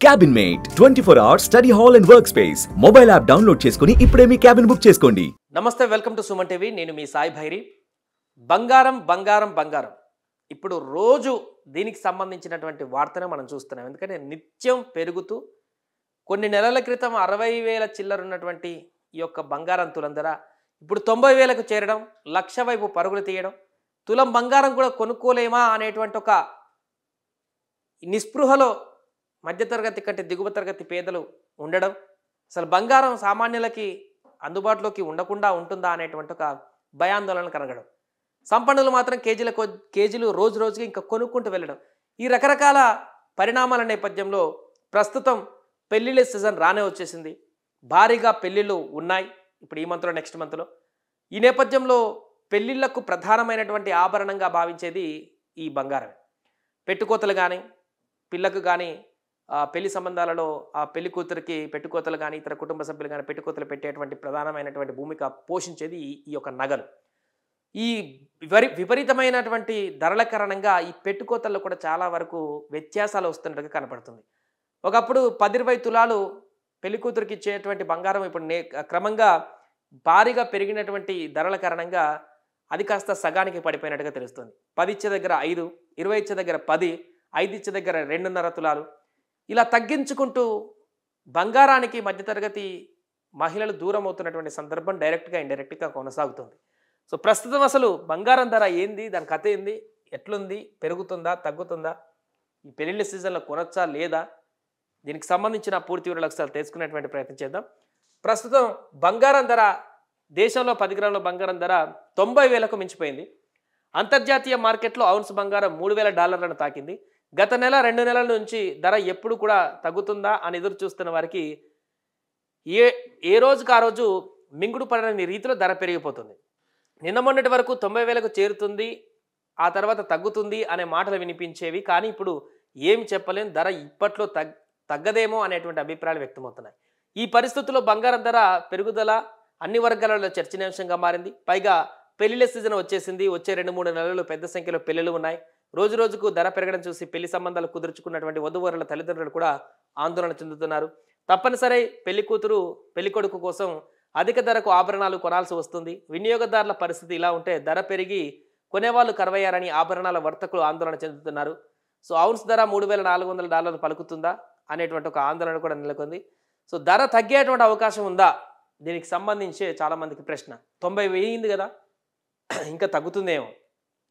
Cabin mate 24 hours study hall and work space mobile app download చేసుకుని ఇప్పుడే మీ cabin book చేసుకోండి. నమస్తే, welcome to Suman TV. నేను మీ సాయి భైరి. బంగారం బంగారం బంగారం ఇప్పుడు రోజు దీనికి సంబంధించినటువంటి వార్తనే మనం చూస్తున్నాం. ఎందుకంటే నిత్యం పెరుగుతూ కొన్ని నెలల క్రితం 60,000 చిల్లర ఉన్నటువంటి ఈ యొక్క బంగారం తులం ధర ఇప్పుడు 90,000కు చేరడం, లక్ష వైపు పరుగులు తీయడం, తులం బంగారం కూడా కొనుక్కోలేమా అనేటువంటి ఒక నిస్పృహలో మధ్యతరగతి కంటే దిగువ తరగతి పేదలు ఉండడం, అసలు బంగారం సామాన్యులకి అందుబాటులోకి ఉండకుండా ఉంటుందా అనేటువంటి ఒక భయాందోళన కలగడం, సంపన్నులు మాత్రం కేజీలు రోజు రోజుకి ఇంకా కొనుక్కుంటూ వెళ్ళడం, ఈ రకరకాల పరిణామాల నేపథ్యంలో ప్రస్తుతం పెళ్ళిళ్ళ సీజన్ రానే వచ్చేసింది. భారీగా పెళ్ళిళ్ళు ఉన్నాయి ఇప్పుడు ఈ మంత్లో, నెక్స్ట్ మంత్లో. ఈ నేపథ్యంలో పెళ్ళిళ్లకు ప్రధానమైనటువంటి ఆభరణంగా భావించేది ఈ బంగారమే. పెట్టుకోతలు కానీ, పిల్లకు కానీ, పెళ్లి సంబంధాలలో ఆ పెళ్లి కూతురికి పెట్టుకోతలు కానీ, ఇతర కుటుంబ సభ్యులు కానీ పెట్టుకోతలు పెట్టేటువంటి ప్రధానమైనటువంటి భూమిక పోషించేది ఈ యొక్క నగలు. ఈ విపరీతమైనటువంటి ధరల కారణంగా ఈ పెట్టుకోతల్లో కూడా చాలా వరకు వ్యత్యాసాలు వస్తున్నట్టుగా కనపడుతుంది. ఒకప్పుడు 10-20 తులాలు పెళ్లి కూతురికి ఇచ్చేటువంటి బంగారం ఇప్పుడు క్రమంగా భారీగా పెరిగినటువంటి ధరల కారణంగా అది కాస్త సగానికి పడిపోయినట్టుగా తెలుస్తుంది. 10 ఇచ్చే దగ్గర 5, 20 ఇచ్చే దగ్గర 10, 5 ఇచ్చే దగ్గర 2.5 తులాలు, ఇలా తగ్గించుకుంటూ బంగారానికి మధ్యతరగతి మహిళలు దూరం అవుతున్నటువంటి సందర్భం డైరెక్ట్గా ఇండైరెక్ట్గా కొనసాగుతుంది. సో ప్రస్తుతం అసలు బంగారం ధర ఏంది, దాని కథ ఏంది, ఎట్లుంది, పెరుగుతుందా తగ్గుతుందా, ఈ పెళ్లిళ్ళ సీజన్లో కొనొచ్చా లేదా, దీనికి సంబంధించిన పూర్తి వివరాలు ఒకసారి తెలుసుకునేటువంటి ప్రయత్నం చేద్దాం. ప్రస్తుతం బంగారం ధర దేశంలో 10 గ్రాముల బంగారం ధర 90,000కు మించిపోయింది. అంతర్జాతీయ మార్కెట్లో ఔన్స్ బంగారం $3,000 తాకింది. గత నెల 2 నెలల నుంచి ధర ఎప్పుడు కూడా తగ్గుతుందా అని ఎదురు చూస్తున్న వారికి ఏ రోజుకు ఆ రోజు మింగుడు పడని రీతిలో ధర పెరిగిపోతుంది. నిన్న మొన్నటి వరకు 90,000కు చేరుతుంది, ఆ తర్వాత తగ్గుతుంది అనే మాటలు వినిపించేవి. కానీ ఇప్పుడు ఏమి చెప్పలేం, ధర ఇప్పట్లో తగ్గదేమో అనేటువంటి అభిప్రాయాలు వ్యక్తమవుతున్నాయి. ఈ పరిస్థితుల్లో బంగారం ధర పెరుగుదల అన్ని వర్గాలలో చర్చనీయాంశంగా మారింది. పైగా పెళ్లిళ్ళ సీజన్ వచ్చేసింది. వచ్చే 2-3 నెలలు పెద్ద సంఖ్యలో పెళ్లిళ్ళు ఉన్నాయి. రోజు రోజుకు ధర పెరగడం చూసి పెళ్లి సంబంధాలు కుదుర్చుకున్నటువంటి వధూవరుల తల్లిదండ్రులు కూడా ఆందోళన చెందుతున్నారు. తప్పనిసరి పెళ్లి కూతురు పెళ్లి కొడుకు కోసం అధిక ధరకు ఆభరణాలు కొనాల్సి వస్తుంది. వినియోగదారుల పరిస్థితి ఇలా ఉంటే ధర పెరిగి కొనేవాళ్ళు కరువయ్యారని ఆభరణాల వర్తకులు ఆందోళన చెందుతున్నారు. సో ఔన్స్ ధర $3,400 పలుకుతుందా అనేటువంటి ఒక ఆందోళన కూడా నెలకొంది. సో ధర తగ్గేటువంటి అవకాశం ఉందా, దీనికి సంబంధించి చాలామందికి ప్రశ్న. 90,000 అయింది కదా, ఇంకా తగ్గుతుందేమో,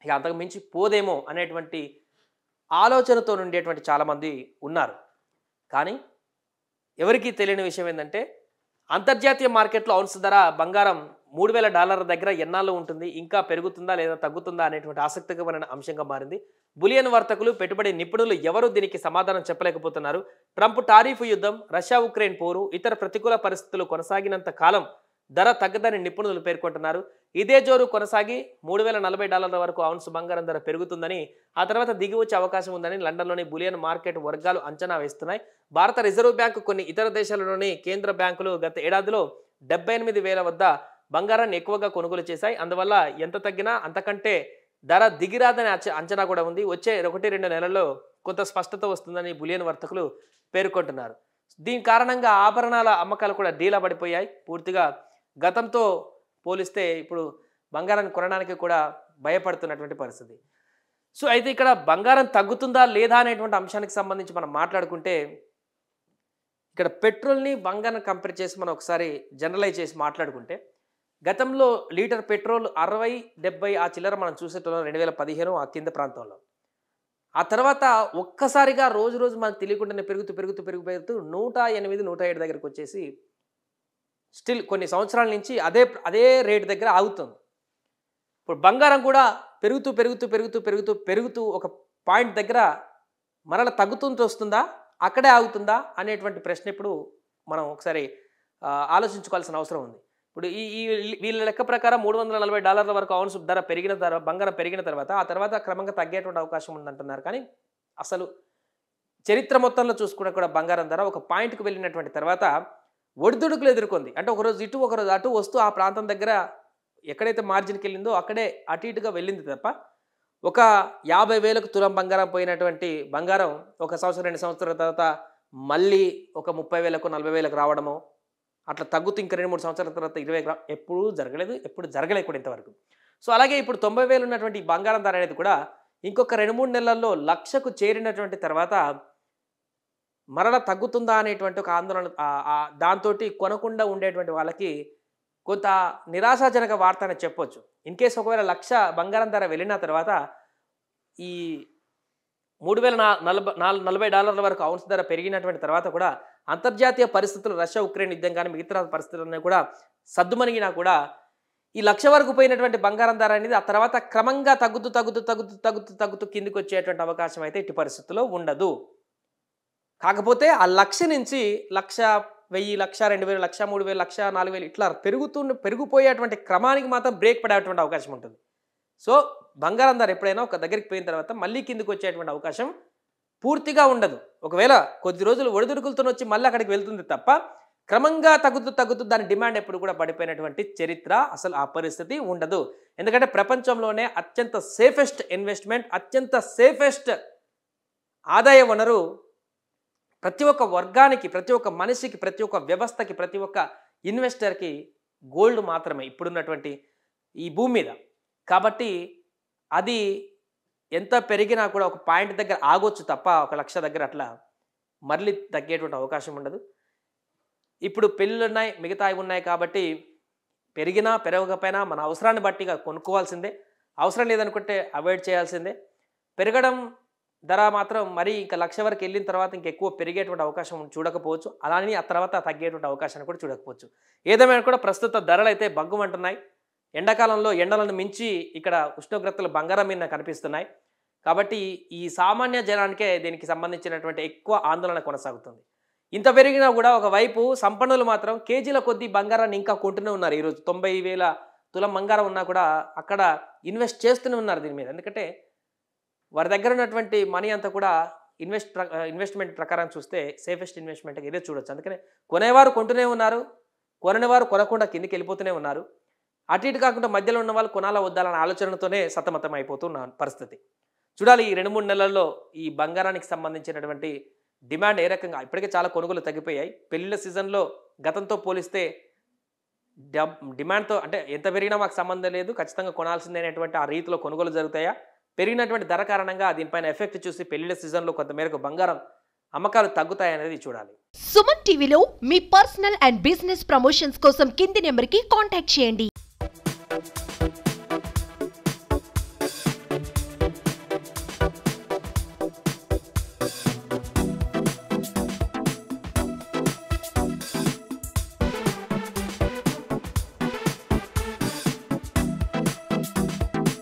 ఇక అంతకు మించి పోదేమో అనేటువంటి ఆలోచనతో ఉండేటువంటి చాలామంది ఉన్నారు. కానీ ఎవరికీ తెలియని విషయం ఏంటంటే అంతర్జాతీయ మార్కెట్లో ఔన్స్ ధర బంగారం $3,000 దగ్గర ఎన్నాళ్ళు ఉంటుంది, ఇంకా పెరుగుతుందా లేదా తగ్గుతుందా అనేటువంటి ఆసక్తికరమైన అంశంగా మారింది. బులియన్ వర్తకులు, పెట్టుబడి నిపుణులు ఎవరు దీనికి సమాధానం చెప్పలేకపోతున్నారు. ట్రంప్ టారిఫ్ యుద్ధం, రష్యా ఉక్రెయిన్ పోరు, ఇతర ప్రతికూల పరిస్థితులు కొనసాగినంత కాలం ధర తగ్గదని నిపుణులు పేర్కొంటున్నారు. ఇదే జోరు కొనసాగి $3,040 వరకు ఔన్స్ బంగారం ధర పెరుగుతుందని, ఆ తర్వాత దిగి వచ్చే అవకాశం ఉందని లండన్లోని బులియన్ మార్కెట్ వర్గాలు అంచనా వేస్తున్నాయి. భారత రిజర్వ్ బ్యాంకు, కొన్ని ఇతర దేశాలలోని కేంద్ర బ్యాంకులు గత ఏడాదిలో 78,000 వద్ద బంగారాన్ని ఎక్కువగా కొనుగోలు చేశాయి. అందువల్ల ఎంత తగ్గినా అంతకంటే ధర దిగిరాదని అంచనా కూడా ఉంది. వచ్చే 1-2 నెలల్లో కొంత స్పష్టత వస్తుందని బులియన్ వర్తకులు పేర్కొంటున్నారు. దీని కారణంగా ఆభరణాల అమ్మకాలు కూడా డీలా పడిపోయాయి. పూర్తిగా గతంతో పోలిస్తే ఇప్పుడు బంగారాన్ని కొనడానికి కూడా భయపడుతున్నటువంటి పరిస్థితి. సో అయితే ఇక్కడ బంగారం తగ్గుతుందా లేదా అనేటువంటి అంశానికి సంబంధించి మనం మాట్లాడుకుంటే, ఇక్కడ పెట్రోల్ని బంగారం కంపేర్ చేసి మనం ఒకసారి జనరలైజ్ చేసి మాట్లాడుకుంటే, గతంలో లీటర్ పెట్రోల్ 60-70 ఆ చిల్లర మనం చూసేటోళ్ళం 2015 ఆ కింద ప్రాంతంలో. ఆ తర్వాత ఒక్కసారిగా రోజు రోజు మనకు తెలియకుండానే పెరుగుతూ 108-107 దగ్గరికి వచ్చేసి స్టిల్ కొన్ని సంవత్సరాల నుంచి అదే రేట్ దగ్గర ఆగుతుంది. ఇప్పుడు బంగారం కూడా పెరుగుతూ ఒక పాయింట్ దగ్గర మరలా తగ్గుతుంటూ వస్తుందా, అక్కడే ఆగుతుందా అనేటువంటి ప్రశ్న ఇప్పుడు మనం ఒకసారి ఆలోచించుకోవాల్సిన అవసరం ఉంది. ఇప్పుడు వీళ్ళ లెక్క ప్రకారం $340 వరకు ఔన్స్ ధర బంగారం పెరిగిన తర్వాత ఆ తర్వాత క్రమంగా తగ్గేటువంటి అవకాశం ఉందంటున్నారు. కానీ అసలు చరిత్ర మొత్తంలో చూసుకున్నా కూడా బంగారం ధర ఒక పాయింట్కి వెళ్ళినటువంటి తర్వాత ఒడిదుడుకులు ఎదుర్కొంది. అంటే ఒకరోజు ఇటు ఒకరోజు అటు వస్తూ ఆ ప్రాంతం దగ్గర ఎక్కడైతే మార్జిన్కి వెళ్ళిందో అక్కడే అటు ఇటుగా వెళ్ళింది తప్ప ఒక 50,000కు తులం బంగారం పోయినటువంటి బంగారం 1 సంవత్సరం 2 సంవత్సరాల తర్వాత మళ్ళీ ఒక 30,000కు 40,000కు రావడమో అట్లా తగ్గుతూ ఇంకా 2-3 సంవత్సరాల తర్వాత 20 ఎప్పుడూ జరగలేదు కూడా ఇంతవరకు. సో అలాగే ఇప్పుడు 90,000 ఉన్నటువంటి ఈ బంగారం ధర అనేది కూడా ఇంకొక 2-3 నెలల్లో 1,00,000కు చేరినటువంటి తర్వాత మరలా తగ్గుతుందా అనేటువంటి ఒక ఆందోళన దాంతోటి కొనకుండా ఉండేటువంటి వాళ్ళకి కొంత నిరాశాజనక వార్త అని చెప్పొచ్చు. ఇన్ కేస్ ఒకవేళ 1,00,000 బంగారం ధర వెళ్ళిన తర్వాత ఈ $3,040 వరకు ఔన్స్ ధర పెరిగినటువంటి తర్వాత కూడా అంతర్జాతీయ పరిస్థితులు రష్యా ఉక్రెయిన్ యుద్ధం కానీ మిగతా పరిస్థితులన్నీ కూడా సద్దుమణిగినా కూడా ఈ 1,00,000 వరకు పోయినటువంటి బంగారం ధర అనేది ఆ తర్వాత క్రమంగా తగ్గుతూ కిందికి వచ్చేటువంటి అవకాశం అయితే ఇట్టి పరిస్థితుల్లో ఉండదు. కాకపోతే ఆ 1,00,000 నుంచి 1,00,000, 1,000, 1,00,000, 2,000, 1,00,000, 3,000, 1,00,000, 4,000 ఇట్లా పెరిగిపోయేటువంటి క్రమానికి మాత్రం బ్రేక్ పడేటువంటి అవకాశం ఉంటుంది. సో బంగారం ధర ఎప్పుడైనా ఒక దగ్గరికి పోయిన తర్వాత మళ్ళీ కిందికి వచ్చేటువంటి అవకాశం పూర్తిగా ఉండదు. ఒకవేళ కొద్ది రోజులు ఒడిదుడుకులతో వచ్చి మళ్ళీ అక్కడికి వెళ్తుంది తప్ప క్రమంగా తగ్గుతూ దాని డిమాండ్ ఎప్పుడు కూడా పడిపోయినటువంటి చరిత్ర అసలు ఆ పరిస్థితి ఉండదు. ఎందుకంటే ప్రపంచంలోనే అత్యంత సేఫెస్ట్ ఇన్వెస్ట్మెంట్, అత్యంత సేఫెస్ట్ ఆదాయ వనరు ప్రతి ఒక్క వర్గానికి, ప్రతి ఒక్క మనిషికి, ప్రతి ఒక్క వ్యవస్థకి, ప్రతి ఒక్క ఇన్వెస్టర్కి గోల్డ్ మాత్రమే ఇప్పుడున్నటువంటి ఈ భూమి మీద. కాబట్టి అది ఎంత పెరిగినా కూడా ఒక పాయింట్ దగ్గర ఆగొచ్చు తప్ప 1,00,000 దగ్గర అట్లా మళ్ళీ తగ్గేటువంటి అవకాశం ఉండదు. ఇప్పుడు పెళ్ళిళ్ళు ఉన్నాయి, మిగతావి ఉన్నాయి కాబట్టి పెరిగినా పెరగకపోయినా మన అవసరాన్ని బట్టిగా కొనుక్కోవాల్సిందే. అవసరం లేదనుకుంటే అవాయిడ్ చేయాల్సిందే. పెరగడం ధర మాత్రం మరి ఇంకా 1,00,000 వరకు వెళ్ళిన తర్వాత ఇంకెక్కువ పెరిగేటువంటి అవకాశం చూడకపోవచ్చు. అలానే ఆ తర్వాత తగ్గేటువంటి అవకాశాన్ని కూడా చూడకపోవచ్చు. ఏదేమైనా కూడా ప్రస్తుత ధరలు అయితే బగ్గుమంటున్నాయి. ఎండాకాలంలో ఎండలను మించి ఇక్కడ ఉష్ణోగ్రతలు బంగారం మీద కనిపిస్తున్నాయి. కాబట్టి ఈ సామాన్య జనానికే దీనికి సంబంధించినటువంటి ఎక్కువ ఆందోళన కొనసాగుతుంది. ఇంత పెరిగినా కూడా ఒకవైపు సంపన్నులు మాత్రం కేజీల కొద్దీ బంగారాన్ని ఇంకా కొంటూనే ఉన్నారు. ఈరోజు 90,000 తులం బంగారం ఉన్నా కూడా అక్కడ ఇన్వెస్ట్ చేస్తూనే ఉన్నారు దీని మీద. ఎందుకంటే వారి దగ్గర ఉన్నటువంటి మనీ అంతా కూడా ఇన్వెస్ట్మెంట్ ప్రకారం చూస్తే సేఫెస్ట్ ఇన్వెస్ట్మెంట్ ఇదే చూడొచ్చు. అందుకనే కొనేవారు కొంటూనే ఉన్నారు, కొననివారు కొనకుండా కిందికి వెళ్ళిపోతూనే ఉన్నారు. అటు ఇటు కాకుండా మధ్యలో ఉన్న వాళ్ళు కొనాలా వద్దాలన్న ఆలోచనతోనే సతమతం అయిపోతున్న పరిస్థితి. చూడాలి ఈ 2-3 నెలల్లో ఈ బంగారానికి సంబంధించినటువంటి డిమాండ్ ఏ రకంగా. ఇప్పటికే చాలా కొనుగోలు తగ్గిపోయాయి. పెళ్లిళ్ళ సీజన్లో గతంతో పోలిస్తే డిమాండ్తో అంటే ఎంత పెరిగినా మాకు సంబంధం లేదు, ఖచ్చితంగా కొనాల్సిందే అనేటువంటి ఆ రీతిలో కొనుగోలు జరుగుతాయా? పెరిగినటువంటి ధర కారణంగా దీనిపైన ఎఫెక్ట్ చూసి పెళ్లిళ్ళ సీజన్లో కొంతమేరకు బంగారం అమ్మకాలు తగ్గుతాయనేది చూడాలి. సుమన్ టీవీలో మీ పర్సనల్ అండ్ బిజినెస్ ప్రమోషన్స్ కోసం కింది నెంబర్కి కాంటాక్ట్ చేయండి.